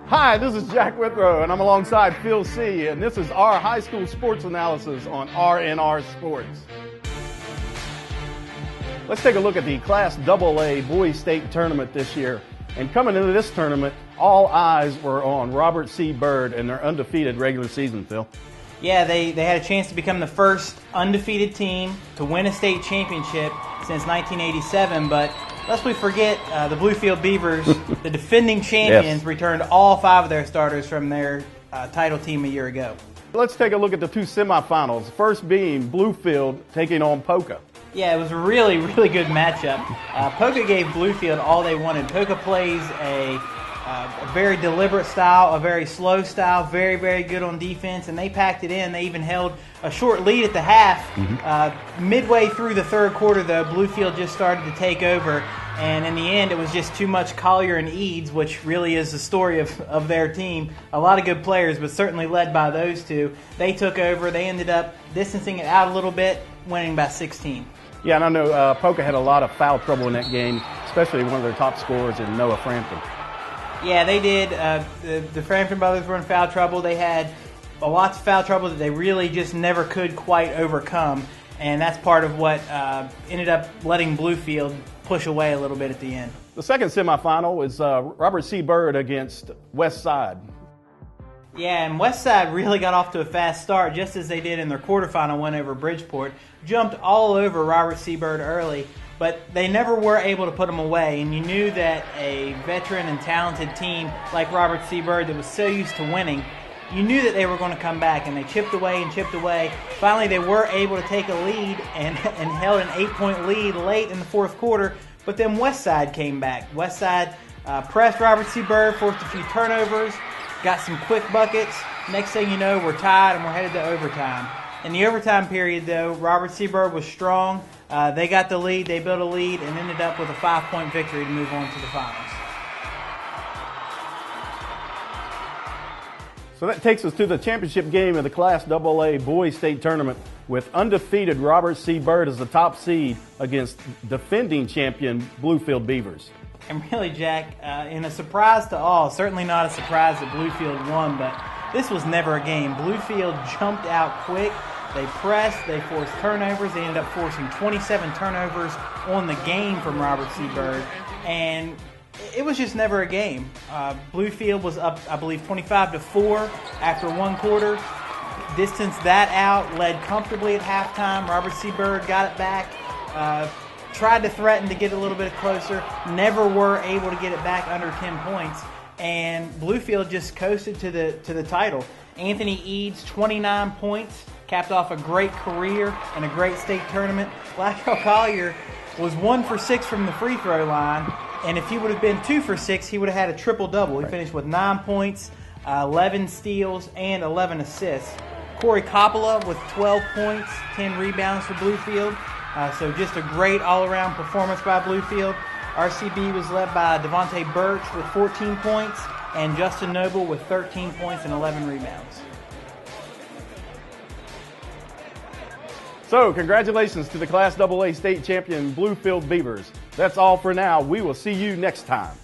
Hi, this is Jack Withrow, and I'm alongside Phil C., and this is our high school sports analysis on RNR Sports. Let's take a look at the Class AA Boys State Tournament this year. And coming into this tournament, all eyes were on Robert C. Byrd and their undefeated regular season, Phil. Yeah, they had a chance to become the first undefeated team to win a state championship since 1987, but lest we forget, the Bluefield Beavers, the defending champions, returned all 5 of their starters from their title team a year ago. Let's take a look at the 2 semifinals, first being Bluefield taking on Polka. Yeah, it was a really, really good matchup. Polka gave Bluefield all they wanted. Polka plays a very deliberate style, a very slow style, very, very good on defense, and they packed it in. They even held a short lead at the half. Midway through the third quarter, though, Bluefield just started to take over, and in the end, it was just too much Collier and Eads, which really is the story of their team. A lot of good players, but certainly led by those two. They took over. They ended up distancing it out a little bit, winning by 16. Yeah, and I know Polka had a lot of foul trouble in that game, especially one of their top scorers in Noah Frampton. Yeah, they did. The Frampton brothers were in foul trouble. They had lots of foul trouble that they really just never could quite overcome, and that's part of what ended up letting Bluefield push away a little bit at the end. The second semifinal is Robert C. Byrd against West Side. Yeah, and West Side really got off to a fast start, just as they did in their quarterfinal win over Bridgeport. Jumped all over Robert C. Byrd early, but they never were able to put them away, and you knew that a veteran and talented team like Robert C. Byrd that was so used to winning, you knew that they were going to come back, and they chipped away and chipped away. Finally, they were able to take a lead and held an 8-point lead late in the fourth quarter, but then West Side came back. West Side pressed Robert C. Byrd, forced a few turnovers, got some quick buckets. Next thing you know, we're tied and we're headed to overtime. In the overtime period, though, Robert C. Byrd was strong. They got the lead, they built a lead, and ended up with a 5-point victory to move on to the finals. So that takes us to the championship game of the Class AA Boys State Tournament with undefeated Robert C. Byrd as the top seed against defending champion Bluefield Beavers. And really, Jack, in a surprise to all, certainly not a surprise that Bluefield won, but this was never a game. Bluefield jumped out quick. They pressed, they forced turnovers. They ended up forcing 27 turnovers on the game from Robert C. Byrd, and it was just never a game. Bluefield was up, I believe, 25-4 after one quarter. Distanced that out, led comfortably at halftime. Robert C. Byrd got it back. Tried to threaten to get a little bit closer, never were able to get it back under 10 points, and Bluefield just coasted to the title. Anthony Eads, 29 points, capped off a great career and a great state tournament. Blackwell Collier was 1 for 6 from the free throw line, and if he would have been 2 for 6, he would have had a triple-double. He finished with 9 points, 11 steals, and 11 assists. Corey Coppola with 12 points, 10 rebounds for Bluefield. So just a great all-around performance by Bluefield. RCB was led by Devontae Birch with 14 points and Justin Noble with 13 points and 11 rebounds. So congratulations to the Class AA state champion Bluefield Beavers. That's all for now. We will see you next time.